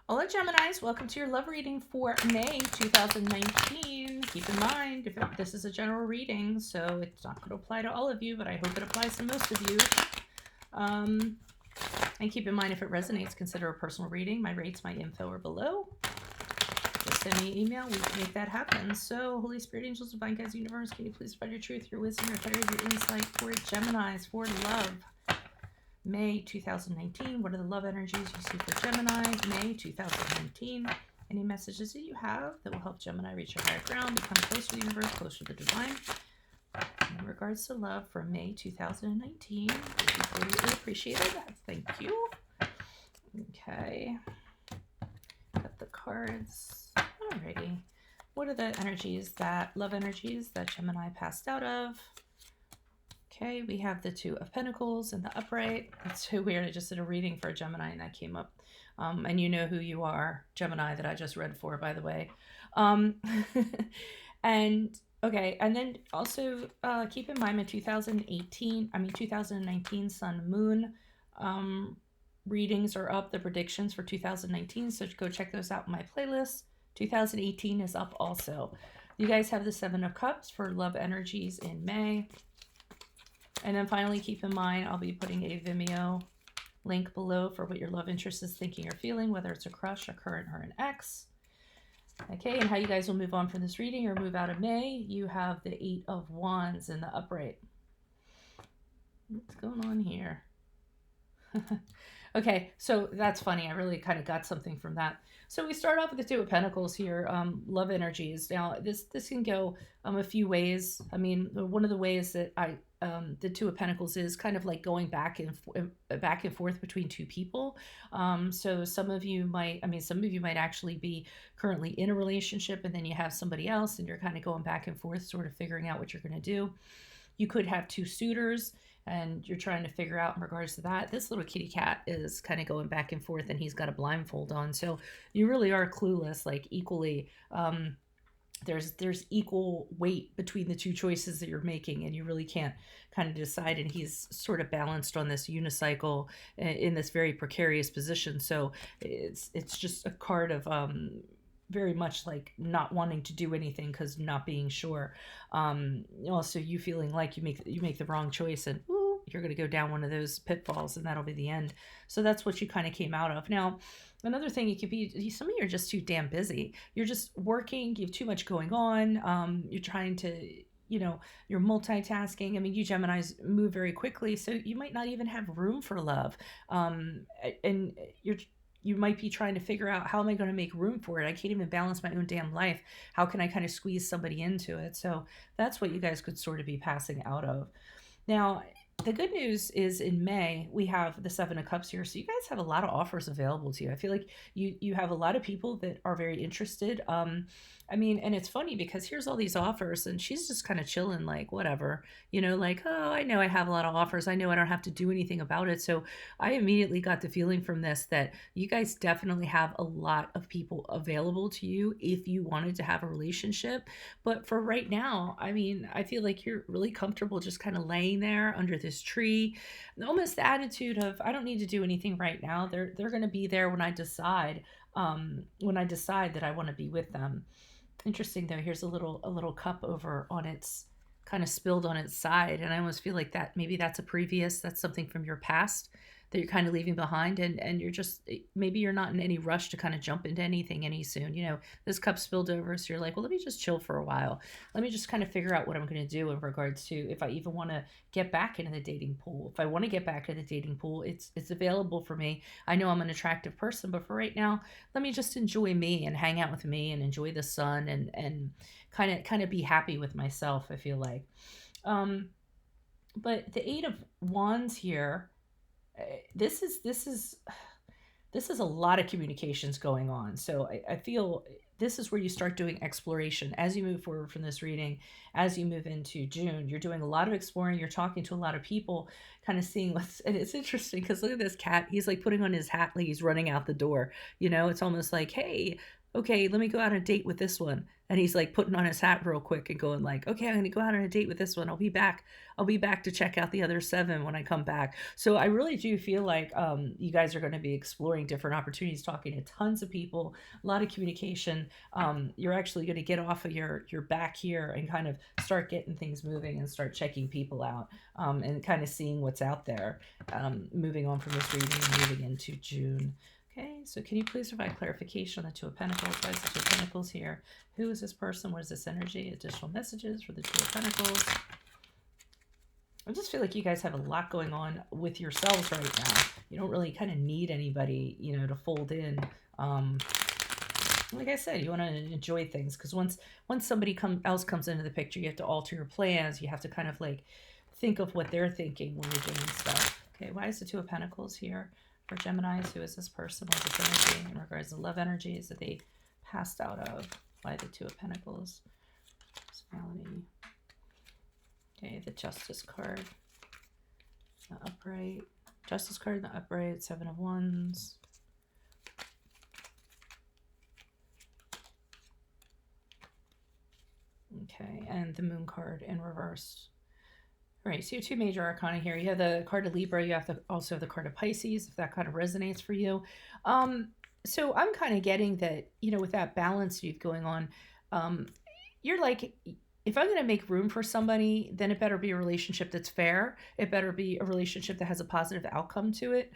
Hola Geminis, welcome to your love reading for May 2019. Keep in mind, this is a general reading, so it's not going to apply to all of you, but I hope it applies to most of you. And keep in mind, if it resonates, consider a personal reading. My rates, my info are below. Just send me an email, we can make that happen. So, Holy Spirit, angels, divine guides, universe, can you please spread your truth, your wisdom, your clarity, your insight for Geminis, for love? May 2019. What are the love energies you see for Gemini? May 2019. Any messages that you have that will help Gemini reach a higher ground, become closer to the universe, closer to the divine? In regards to love for May 2019, would be greatly appreciated. Thank you. Okay. Got the cards. Alrighty. What are the energies love energies that Gemini passed out of? Okay, we have the Two of Pentacles in the upright. That's so weird. I just did a reading for a Gemini and that came up. And you know who you are, Gemini, that I just read for, by the way. And okay, and then also keep in mind my 2019 Sun Moon readings are up, the predictions for 2019. So go check those out in my playlist. 2018 is up also. You guys have the Seven of Cups for love energies in May. And then finally, keep in mind, I'll be putting a Vimeo link below for what your love interest is thinking or feeling, whether it's a crush, a current, or an ex. Okay, and how you guys will move on from this reading or move out of May. You have the Eight of Wands in the upright. What's going on here? Okay, so that's funny. I really kind of got something from that. So we start off with the Two of Pentacles here, love energies. Now, this can go a few ways. I mean, one of the ways that the Two of Pentacles is kind of like going back and forth between two people. So some of you might actually be currently in a relationship and then you have somebody else and you're kind of going back and forth, sort of figuring out what you're going to do. You could have two suitors and you're trying to figure out in regards to that. This little kitty cat is kind of going back and forth and he's got a blindfold on. So you really are clueless, like equally. There's equal weight between the two choices that you're making and you really can't kind of decide, and he's sort of balanced on this unicycle in this very precarious position. So it's just a card of very much like not wanting to do anything because not being sure. Also you feeling like you make the wrong choice and ooh, you're going to go down one of those pitfalls and that'll be the end. So that's what you kind of came out of. Now, another thing, it could be some of you are just too damn busy. You're just working. You have too much going on. You're trying to, you're multitasking. I mean, you Geminis move very quickly, so you might not even have room for love. And you might be trying to figure out, how am I going to make room for it? I can't even balance my own damn life. How can I kind of squeeze somebody into it? So that's what you guys could sort of be passing out of. Now, the good news is in May, we have the Seven of Cups here. So you guys have a lot of offers available to you. I feel like you have a lot of people that are very interested. I mean, and it's funny because here's all these offers and she's just kind of chilling, like, whatever, like, oh, I know I have a lot of offers. I know I don't have to do anything about it. So I immediately got the feeling from this that you guys definitely have a lot of people available to you if you wanted to have a relationship. But for right now, I mean, I feel like you're really comfortable just kind of laying there under this tree. Almost the attitude of, I don't need to do anything right now. They're going to be there when I decide that I want to be with them. Interesting though, here's a little cup over on its kind of spilled on its side, and I almost feel like that maybe that's something from your past that you're kind of leaving behind, and you're just, maybe you're not in any rush to kind of jump into anything any soon. This cup spilled over, so you're like, well, let me just chill for a while. Let me just kind of figure out what I'm going to do in regards to if I even want to get back into the dating pool. If I want to get back into the dating pool, it's available for me. I know I'm an attractive person, but for right now, let me just enjoy me and hang out with me and enjoy the sun and kind of be happy with myself, I feel like. But the Eight of Wands here, this is a lot of communications going on. So I feel this is where you start doing exploration as you move forward from this reading. As you move into June, you're doing a lot of exploring. You're talking to a lot of people, kind of seeing and it's interesting because look at this cat. He's like putting on his hat like he's running out the door. It's almost like, hey, okay, let me go out on a date with this one. And he's like putting on his hat real quick and going like, okay, I'm going to go out on a date with this one. I'll be back. I'll be back to check out the other 7 when I come back. So I really do feel like you guys are going to be exploring different opportunities, talking to tons of people, a lot of communication. You're actually going to get off of your back here and kind of start getting things moving and start checking people out, and kind of seeing what's out there. Moving on from this reading and moving into June. Okay, so can you please provide clarification on the 2 of Pentacles? Why is the 2 of Pentacles here? Who is this person? What is this energy? Additional messages for the 2 of Pentacles. I just feel like you guys have a lot going on with yourselves right now. You don't really kind of need anybody, you know, to fold in. Like I said, you want to enjoy things, because once somebody else comes into the picture, you have to alter your plans. You have to kind of like think of what they're thinking when you're doing stuff. Okay, why is the 2 of Pentacles here? For Geminis, who is this person? What is this energy in regards to love energies that they passed out of? Why the 2 of Pentacles? Personality. Okay, the Justice card. The Upright. Justice card in the Upright. 7 of Wands. Okay, and the Moon card in reverse. All right, so you have 2 major arcana here. You have the card of Libra. You have also have the card of Pisces, if that kind of resonates for you. So I'm kind of getting that, you know, with that balance you've going on, you're like, if I'm going to make room for somebody, then it better be a relationship that's fair. It better be a relationship that has a positive outcome to it.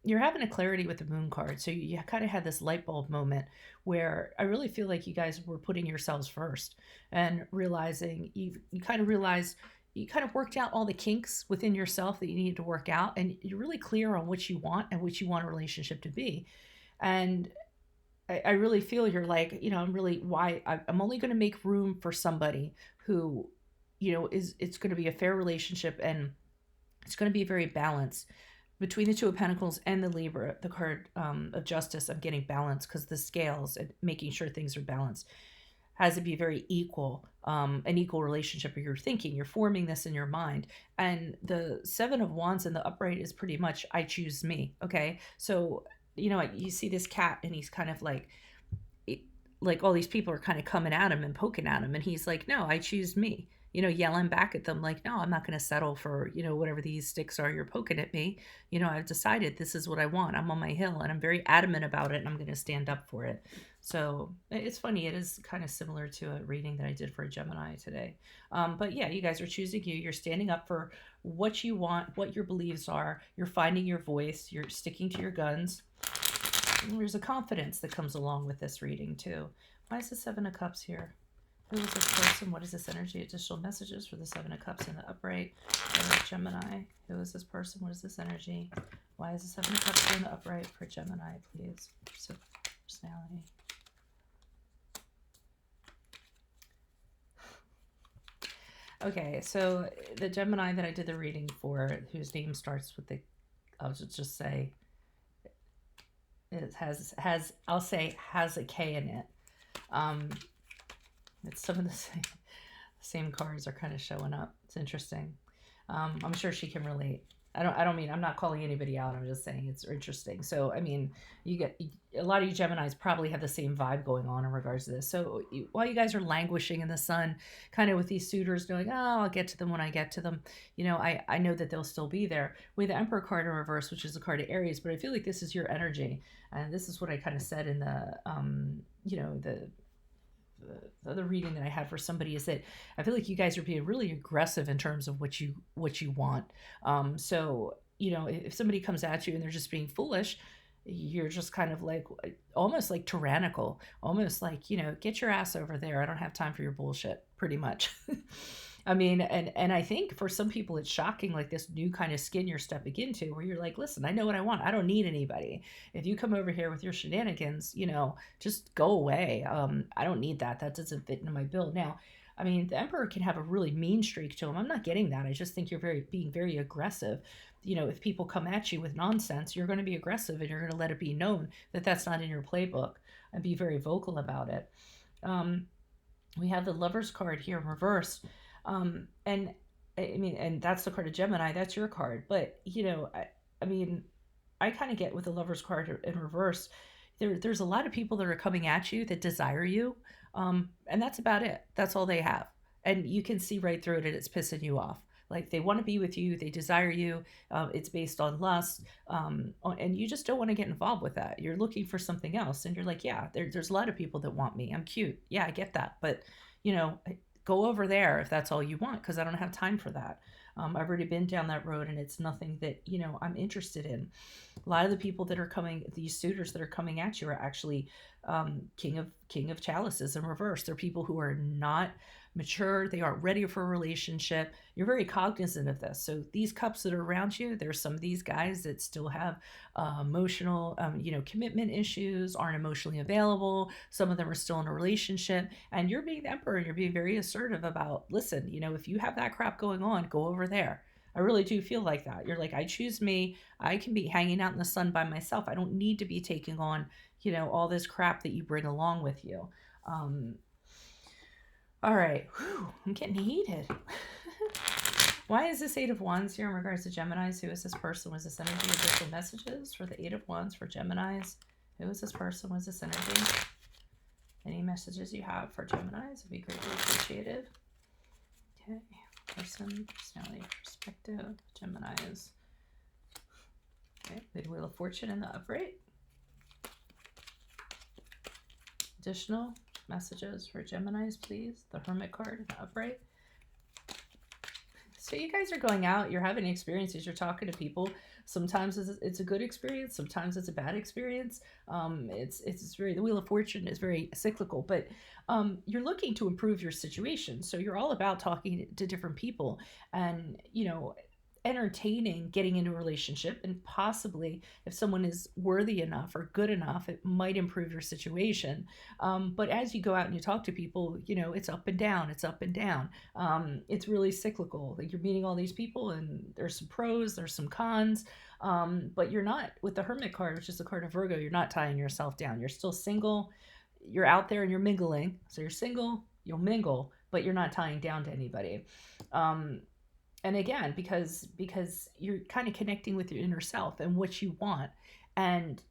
You're having a clarity with the Moon card. So you kind of had this light bulb moment where I really feel like you guys were putting yourselves first and realizing you kind of realized you kind of worked out all the kinks within yourself that you needed to work out, and you're really clear on what you want and what you want a relationship to be. And I really feel you're like, you know, I'm only going to make room for somebody who, you know, it's going to be a fair relationship, and it's going to be very balanced. Between the 2 of Pentacles and the Libra, the card of Justice, I'm getting balance, because the scales and making sure things are balanced has to be very equal, an equal relationship. You're thinking, you're forming this in your mind. And the 7 of Wands in the Upright is pretty much, I choose me. Okay. So, you know, you see this cat, and he's kind of like all these people are kind of coming at him and poking at him. And he's like, no, I choose me, you know, yelling back at them like, no, I'm not going to settle for, you know, whatever these sticks are you're poking at me. You know, I've decided this is what I want. I'm on my hill, and I'm very adamant about it, and I'm going to stand up for it. So it's funny. It is kind of similar to a reading that I did for a Gemini today. But yeah, you guys are choosing you. You're standing up for what you want, what your beliefs are. You're finding your voice. You're sticking to your guns. And there's a confidence that comes along with this reading too. Why is the 7 of Cups here? Who is this person? What is this energy? Additional messages for the 7 of Cups in the Upright. Gemini. Who is this person? What is this energy? Why is the 7 of Cups in the Upright for Gemini, please? So, personality. Okay, so the Gemini that I did the reading for, whose name starts with the, I'll just say, it has a K in it. It's some of the same cards are kind of showing up. It's interesting. I'm sure she can relate. I'm not calling anybody out. I'm just saying it's interesting. So, I mean, you get a lot of you Geminis probably have the same vibe going on in regards to this. So while you guys are languishing in the sun, kind of with these suitors going, oh, I'll get to them when I get to them. You know, I know that they'll still be there. We have the Emperor card in reverse, which is the card of Aries, but I feel like this is your energy. And this is what I kind of said in the, you know, the other reading that I had for somebody, is that I feel like you guys are being really aggressive in terms of what you want. So, you know, if somebody comes at you and they're just being foolish, you're just kind of like, almost like tyrannical, almost like, you know, get your ass over there. I don't have time for your bullshit, pretty much. I mean, and I think for some people it's shocking, like this new kind of skin you're stepping into, where you're like, listen, I know what I want. I don't need anybody. If you come over here with your shenanigans, you know, just go away. I don't need that. That doesn't fit into my bill. Now, I mean, the Emperor can have a really mean streak to him. I'm not getting that. I just think you're being very aggressive. You know, if people come at you with nonsense, you're going to be aggressive, and you're going to let it be known that that's not in your playbook, and be very vocal about it. We have the Lover's card here in reverse. And I mean, and that's the card of Gemini, that's your card. But, you know, I mean, I kind of get with the Lover's card in reverse, there's a lot of people that are coming at you that desire you, and that's about it. That's all they have, and you can see right through it, and it's pissing you off. Like they want to be with you, they desire you. It's based on lust, and you just don't want to get involved with that. You're looking for something else, and you're like, yeah, there's a lot of people that want me. I'm cute, yeah, I get that, but you know, go over there if that's all you want, because I don't have time for that. I've already been down that road, and it's nothing that I'm interested in. A lot of the people that are coming, these suitors that are coming at you, are actually king of chalices in reverse. They're people who are not mature, they aren't ready for a relationship. You're very cognizant of this. So these cups that are around you, there's some of these guys that still have emotional commitment issues, aren't emotionally available. Some of them are still in a relationship, and you're being the emperor. You're being very assertive about, listen, if you have that crap going on, go over there. I really do feel like that. You're like, I choose me. I can be hanging out in the sun by myself. I don't need to be taking on, all this crap that you bring along with you. Um, all right. Whew, I'm getting heated. Why is this Eight of Wands here in regards to Geminis? Who is this person? Was this energy? Additional messages for the Eight of Wands for Geminis? Who is this person? Was this energy? Any messages you have for Geminis would be greatly appreciated. Okay. Person, personality, perspective, Geminis. Okay, the Wheel of Fortune in the upright. Additional messages for Geminis, please. The Hermit card in the upright. So you guys are going out, you're having experiences, you're talking to people. Sometimes it's a good experience, sometimes it's a bad experience. It's very, the Wheel of Fortune is very cyclical, but you're looking to improve your situation. So you're all about talking to different people and, entertaining getting into a relationship, and possibly if someone is worthy enough or good enough, it might improve your situation. But as you go out and you talk to people, it's up and down, it's up and down. It's really cyclical. Like you're meeting all these people, and there's some pros, there's some cons. But you're not, with the Hermit card, which is the card of Virgo, you're not tying yourself down. You're still single. You're out there and you're mingling. So you're single, you'll mingle, but you're not tying down to anybody. And again, because you're kind of connecting with your inner self and what you want, and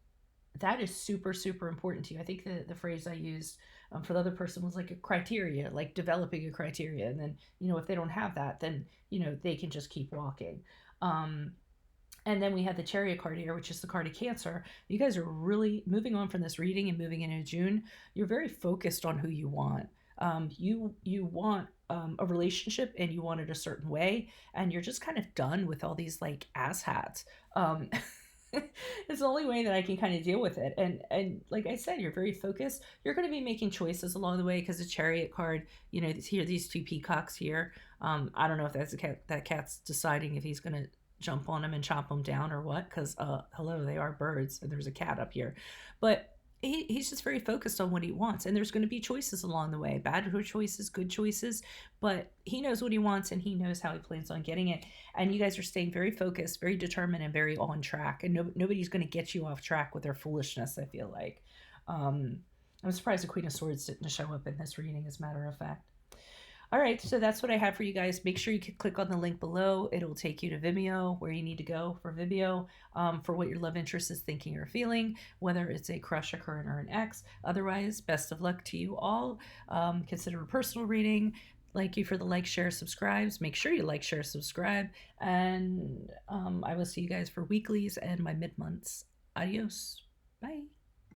that is super, super important to you. I think the phrase I used for the other person was like a criteria, like developing a criteria, and then if they don't have that, then they can just keep walking. And then we have the Chariot card here, which is the card of Cancer. You guys are really moving on from this reading and moving into June. You're very focused on who you want. You want a relationship, and you want it a certain way, and you're just kind of done with all these like asshats. It's the only way that I can kind of deal with it. And like I said, you're very focused. You're going to be making choices along the way, because the Chariot card, these two peacocks here. I don't know if that's a cat. That cat's deciding if he's going to jump on them and chop them down or what, because hello, they are birds, and there's a cat up here. But he's just very focused on what he wants, and there's going to be choices along the way, bad choices, good choices, but he knows what he wants, and he knows how he plans on getting it. And you guys are staying very focused, very determined, and very on track, and nobody's going to get you off track with their foolishness, I feel like. I'm surprised the Queen of Swords didn't show up in this reading, as a matter of fact. All right, so that's what I have for you guys. Make sure you can click on the link below. It'll take you to Vimeo, where you need to go for Vimeo, for what your love interest is thinking or feeling, whether it's a crush, a current, or an ex. Otherwise, best of luck to you all. Consider a personal reading. Thank you for the like, share, subscribes. Make sure you like, share, subscribe. And I will see you guys for weeklies and my mid-months. Adios. Bye.